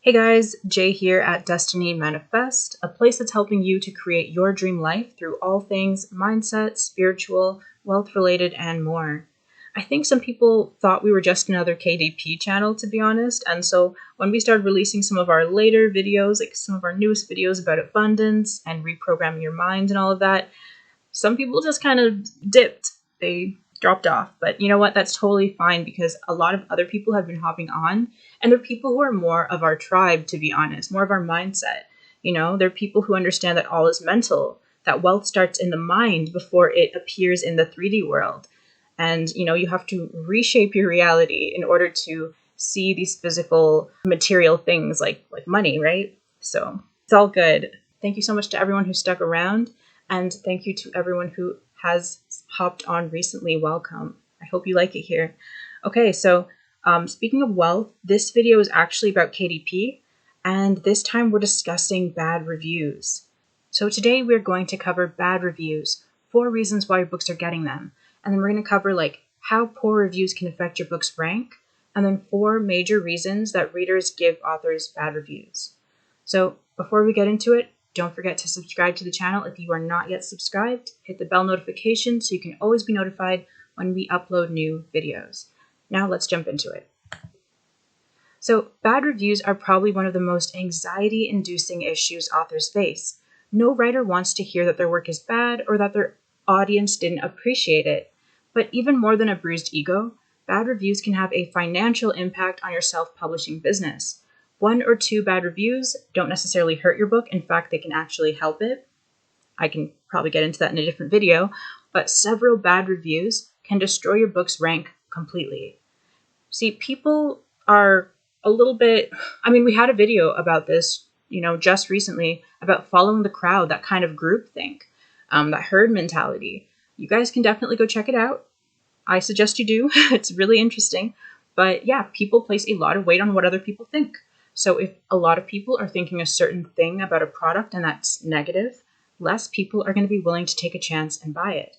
Hey guys, Jay here at Destiny Manifest, a place that's helping you to create your dream life through all things mindset, spiritual, wealth related, and more. I think some people thought we were just another KDP channel, to be honest, and so when we started releasing some of our later videos, like some of our newest videos about abundance and reprogramming your mind and all of that, some people just kind of dipped. They dropped off. But you know what? That's totally fine because a lot of other people have been hopping on, and they're people who are more of our tribe, to be honest, more of our mindset. They're people who understand that all is mental, that wealth starts in the mind before it appears in the 3D world. And, you have to reshape your reality in order to see these physical material things like money, right? So it's all good. Thank you so much to everyone who stuck around. And thank you to everyone who has hopped on recently. Welcome. I hope you like it here. Okay, so speaking of wealth, this video is actually about KDP, and this time we're discussing bad reviews. So today we're going to cover bad reviews, 4 reasons why your books are getting them, and then we're going to cover how poor reviews can affect your book's rank, and then 4 major reasons that readers give authors bad reviews. So before we get into it, don't forget to subscribe to the channel if you are not yet subscribed. Hit the bell notification so you can always be notified when we upload new videos. Now let's jump into it. So bad reviews are probably one of the most anxiety-inducing issues authors face. No writer wants to hear that their work is bad or that their audience didn't appreciate it. But even more than a bruised ego, bad reviews can have a financial impact on your self-publishing business. 1 or 2 bad reviews don't necessarily hurt your book. In fact, they can actually help it. I can probably get into that in a different video, but several bad reviews can destroy your book's rank completely. See, people are a little bit, we had a video about this, just recently about following the crowd, that kind of groupthink, that herd mentality. You guys can definitely go check it out. I suggest you do. It's really interesting. But yeah, people place a lot of weight on what other people think. So if a lot of people are thinking a certain thing about a product and that's negative, less people are going to be willing to take a chance and buy it.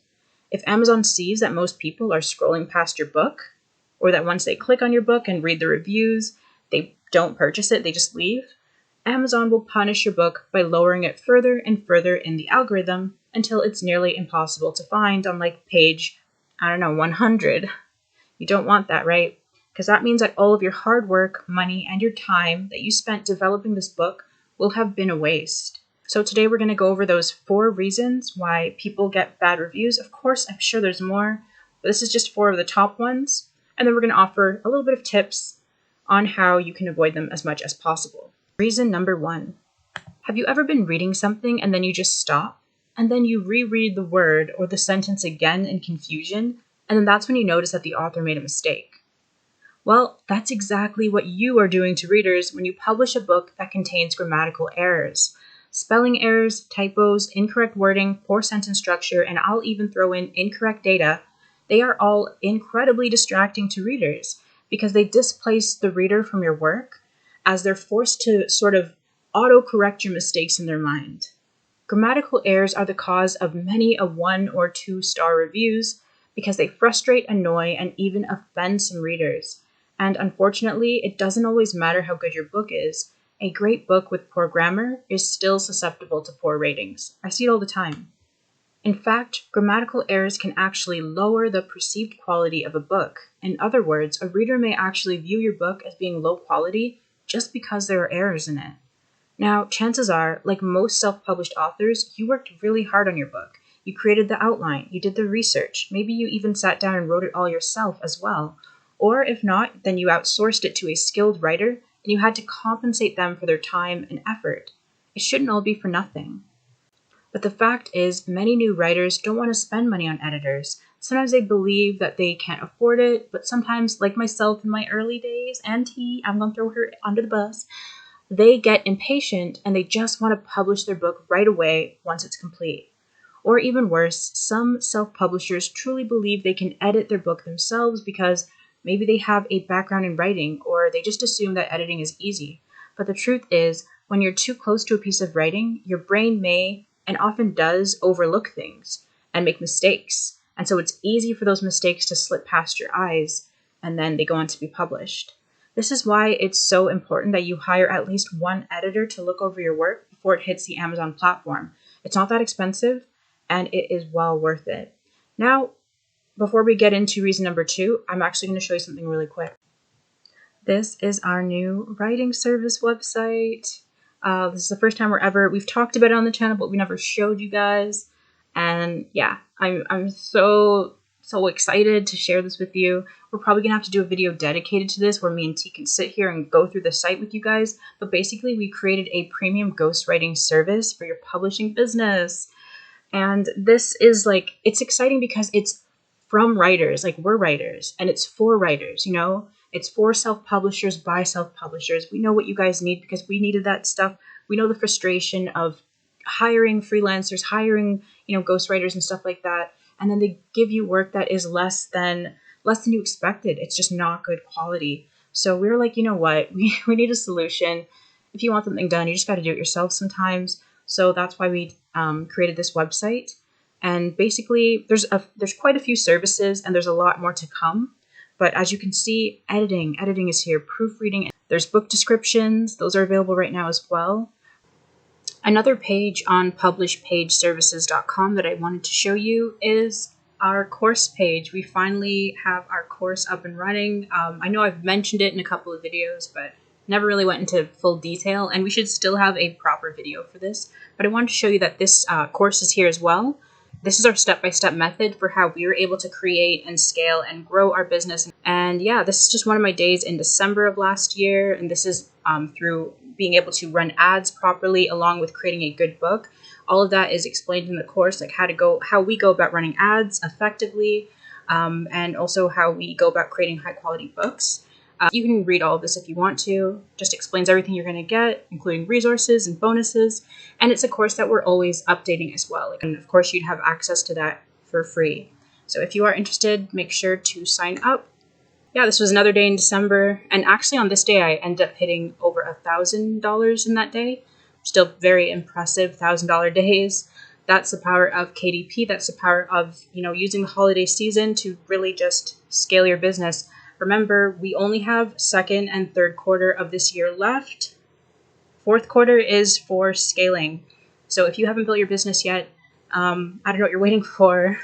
If Amazon sees that most people are scrolling past your book, or that once they click on your book and read the reviews, they don't purchase it, they just leave, Amazon will punish your book by lowering it further and further in the algorithm until it's nearly impossible to find on page, 100. You don't want that, right? Because that means that all of your hard work, money, and your time that you spent developing this book will have been a waste. So today we're going to go over those 4 reasons why people get bad reviews. Of course, I'm sure there's more, but this is just 4 of the top ones. And then we're going to offer a little bit of tips on how you can avoid them as much as possible. Reason number 1. Have you ever been reading something and then you just stop? And then you reread the word or the sentence again in confusion, and then that's when you notice that the author made a mistake. Well, that's exactly what you are doing to readers when you publish a book that contains grammatical errors. Spelling errors, typos, incorrect wording, poor sentence structure, and I'll even throw in incorrect data. They are all incredibly distracting to readers because they displace the reader from your work as they're forced to sort of auto-correct your mistakes in their mind. Grammatical errors are the cause of many a 1 or 2 star reviews because they frustrate, annoy, and even offend some readers. And unfortunately, it doesn't always matter how good your book is. A great book with poor grammar is still susceptible to poor ratings. I see it all the time. In fact, grammatical errors can actually lower the perceived quality of a book. In other words, a reader may actually view your book as being low quality just because there are errors in it. Now, chances are, like most self-published authors, you worked really hard on your book. You created the outline, you did the research, maybe you even sat down and wrote it all yourself as well. Or if not, then you outsourced it to a skilled writer and you had to compensate them for their time and effort. It shouldn't all be for nothing. But the fact is, many new writers don't want to spend money on editors. Sometimes they believe that they can't afford it, but sometimes, like myself in my early days, and I'm going to throw her under the bus, they get impatient and they just want to publish their book right away once it's complete. Or even worse, some self-publishers truly believe they can edit their book themselves because maybe they have a background in writing or they just assume that editing is easy. But the truth is, when you're too close to a piece of writing, your brain may and often does overlook things and make mistakes. And so it's easy for those mistakes to slip past your eyes and then they go on to be published. This is why it's so important that you hire at least one editor to look over your work before it hits the Amazon platform. It's not that expensive, and it is well worth it. Now, before we get into reason number 2, I'm actually going to show you something really quick. This is our new writing service website. This is the first time we've talked about it on the channel, but we never showed you guys. And yeah, I'm so excited to share this with you. We're probably gonna have to do a video dedicated to this where me and T can sit here and go through the site with you guys. But basically, we created a premium ghostwriting service for your publishing business. And this is it's exciting because it's from writers, we're writers, and it's for writers, It's for self-publishers by self-publishers. We know what you guys need because we needed that stuff. We know the frustration of hiring freelancers, hiring, ghostwriters and stuff like that. And then they give you work that is less than you expected. It's just not good quality. So we were like, you know what? We need a solution. If you want something done, you just got to do it yourself sometimes. So that's why we created this website. And basically, there's quite a few services, and there's a lot more to come. But as you can see, editing is here, proofreading. There's book descriptions. Those are available right now as well. Another page on publishpageservices.com that I wanted to show you is our course page. We finally have our course up and running. I know I've mentioned it in a couple of videos, but never really went into full detail, and we should still have a proper video for this. But I wanted to show you that this course is here as well. This is our step-by-step method for how we were able to create and scale and grow our business. And yeah, this is just one of my days in December of last year, and this is through being able to run ads properly along with creating a good book. All of that is explained in the course, like how we go about running ads effectively, and also how we go about creating high-quality books. You can read all of this if you want to. Just explains everything you're going to get, including resources and bonuses. And it's a course that we're always updating as well. And of course, you'd have access to that for free. So if you are interested, make sure to sign up. Yeah, this was another day in December. And actually on this day, I ended up hitting over $1,000 in that day. Still very impressive $1,000 days. That's the power of KDP. That's the power of, using the holiday season to really just scale your business. Remember, we only have second and third quarter of this year left. Fourth quarter is for scaling. So if you haven't built your business yet, I don't know what you're waiting for.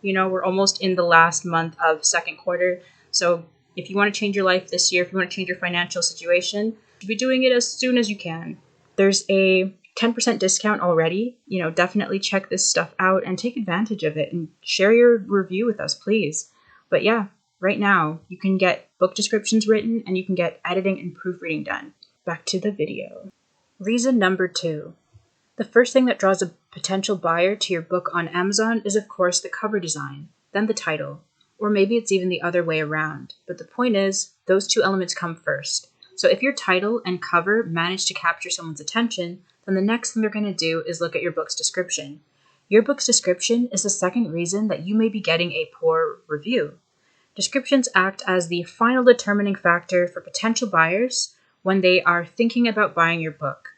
We're almost in the last month of second quarter. So if you want to change your life this year, if you want to change your financial situation, you should be doing it as soon as you can. There's a 10% discount already. Definitely check this stuff out and take advantage of it and share your review with us, please. But yeah. Right now, you can get book descriptions written and you can get editing and proofreading done. Back to the video. Reason number 2. The first thing that draws a potential buyer to your book on Amazon is, of course, the cover design, then the title, or maybe it's even the other way around. But the point is, those two elements come first. So if your title and cover manage to capture someone's attention, then the next thing they're going to do is look at your book's description. Your book's description is the second reason that you may be getting a poor review. Descriptions act as the final determining factor for potential buyers when they are thinking about buying your book.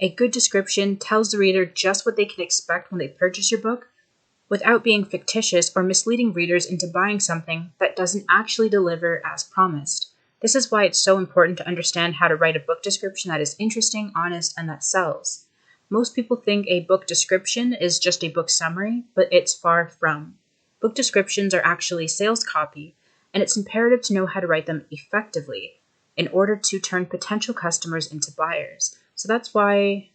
A good description tells the reader just what they can expect when they purchase your book without being fictitious or misleading readers into buying something that doesn't actually deliver as promised. This is why it's so important to understand how to write a book description that is interesting, honest, and that sells. Most people think a book description is just a book summary, but it's far from. Book descriptions are actually sales copy, and it's imperative to know how to write them effectively in order to turn potential customers into buyers. So that's why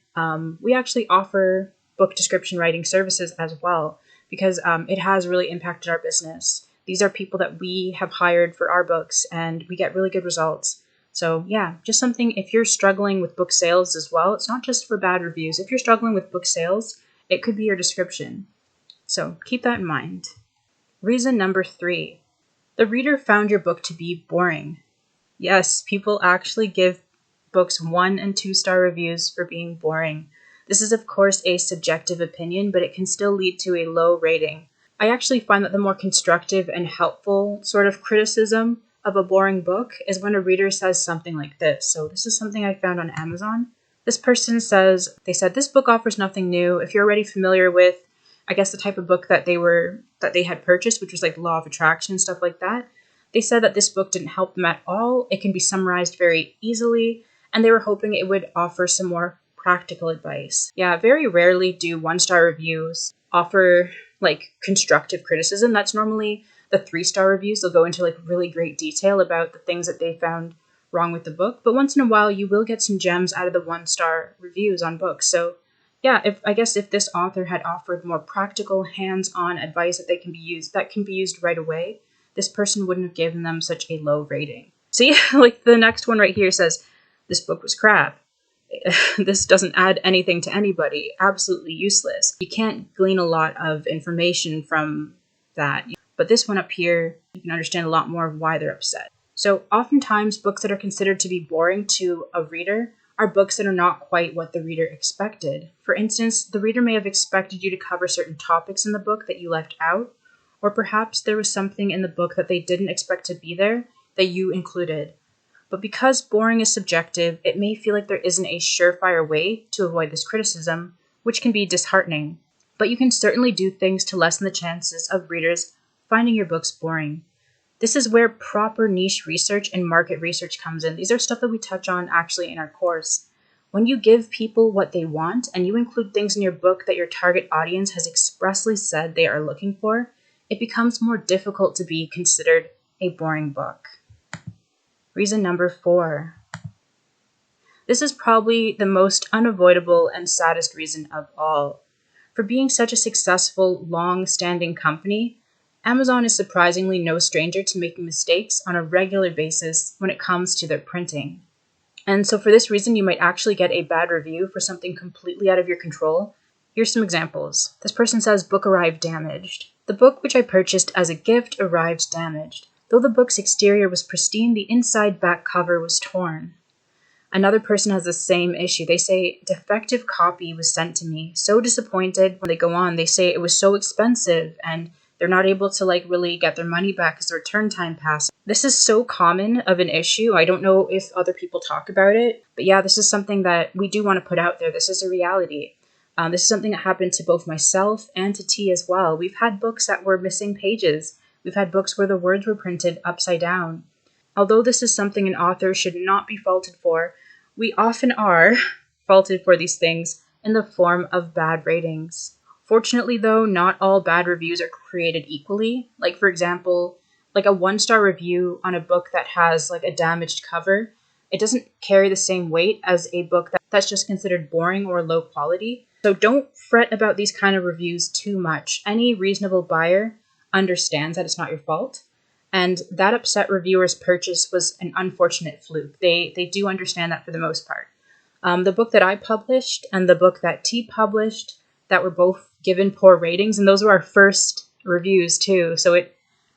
we actually offer book description writing services as well, because it has really impacted our business. These are people that we have hired for our books, and we get really good results. So yeah, just something if you're struggling with book sales as well. It's not just for bad reviews. If you're struggling with book sales, it could be your description. So keep that in mind. Reason number 3. The reader found your book to be boring. Yes, people actually give books 1 and 2 star reviews for being boring. This is of course a subjective opinion, but it can still lead to a low rating. I actually find that the more constructive and helpful sort of criticism of a boring book is when a reader says something like this. So this is something I found on Amazon. This person said, this book offers nothing new. If you're already familiar with, I guess, the type of book that they had purchased, which was like Law of Attraction, stuff like that, They said that this book didn't help them at all. It can be summarized very easily, and they were hoping it would offer some more practical advice. Yeah, very rarely do 1-star reviews offer like constructive criticism. That's normally the 3-star reviews. They'll go into like really great detail about the things that they found wrong with the book. But once in a while, you will get some gems out of the 1-star reviews on books. So yeah, if this author had offered more practical, hands-on advice that can be used right away, this person wouldn't have given them such a low rating. See, like the next one right here says, this book was crap. This doesn't add anything to anybody. Absolutely useless. You can't glean a lot of information from that. But this one up here, you can understand a lot more of why they're upset. So oftentimes books that are considered to be boring to a reader are books that are not quite what the reader expected. For instance, the reader may have expected you to cover certain topics in the book that you left out, or perhaps there was something in the book that they didn't expect to be there that you included. But because boring is subjective, it may feel like there isn't a surefire way to avoid this criticism, which can be disheartening. But you can certainly do things to lessen the chances of readers finding your books boring. This is where proper niche research and market research comes in. These are stuff that we touch on actually in our course. When you give people what they want and you include things in your book that your target audience has expressly said they are looking for, it becomes more difficult to be considered a boring book. Reason number 4. This is probably the most unavoidable and saddest reason of all. For being such a successful, long-standing company, Amazon is surprisingly no stranger to making mistakes on a regular basis when it comes to their printing. And so for this reason, you might actually get a bad review for something completely out of your control. Here's some examples. This person says, book arrived damaged. The book which I purchased as a gift arrived damaged. Though the book's exterior was pristine, the inside back cover was torn. Another person has the same issue. They say, defective copy was sent to me. So disappointed. When they go on, they say it was so expensive and they're not able to really get their money back as the return time passed. This is so common of an issue. I don't know if other people talk about it, but yeah, this is something that we do want to put out there. This is a reality. This is something that happened to both myself and to T as well. We've had books that were missing pages. We've had books where the words were printed upside down. Although this is something an author should not be faulted for, we often are faulted for these things in the form of bad ratings. Fortunately, though, not all bad reviews are created equally. Like, for example, like a 1-star review on a book that has like a damaged cover, it doesn't carry the same weight as a book that's just considered boring or low quality. So don't fret about these kind of reviews too much. Any reasonable buyer understands that it's not your fault. And that upset reviewer's purchase was an unfortunate fluke. They do understand that for the most part. The book that I published and the book that T published, that were both given poor ratings, and those were our first reviews too. So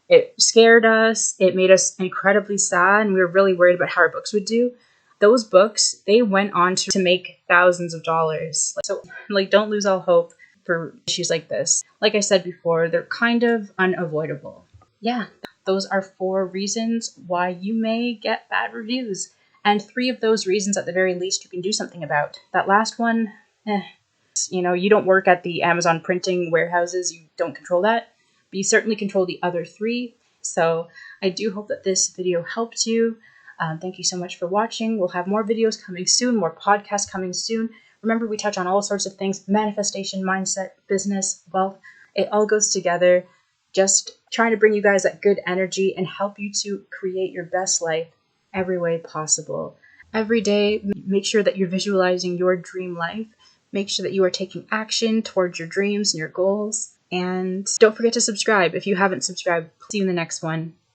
it scared us. It made us incredibly sad, and we were really worried about how our books would do. Those books, they went on to make thousands of dollars. So don't lose all hope for issues like this. Like I said before, they're kind of unavoidable. Yeah, those are 4 reasons why you may get bad reviews. And 3 of those reasons, at the very least, you can do something about. That last one, you don't work at the Amazon printing warehouses. You don't control that. But you certainly control the other 3. So I do hope that this video helped you. Thank you so much for watching. We'll have more videos coming soon, more podcasts coming soon. Remember, we touch on all sorts of things: manifestation, mindset, business, wealth. It all goes together. Just trying to bring you guys that good energy and help you to create your best life every way possible. Every day, make sure that you're visualizing your dream life. Make sure that you are taking action towards your dreams and your goals. And don't forget to subscribe if you haven't subscribed. See you in the next one.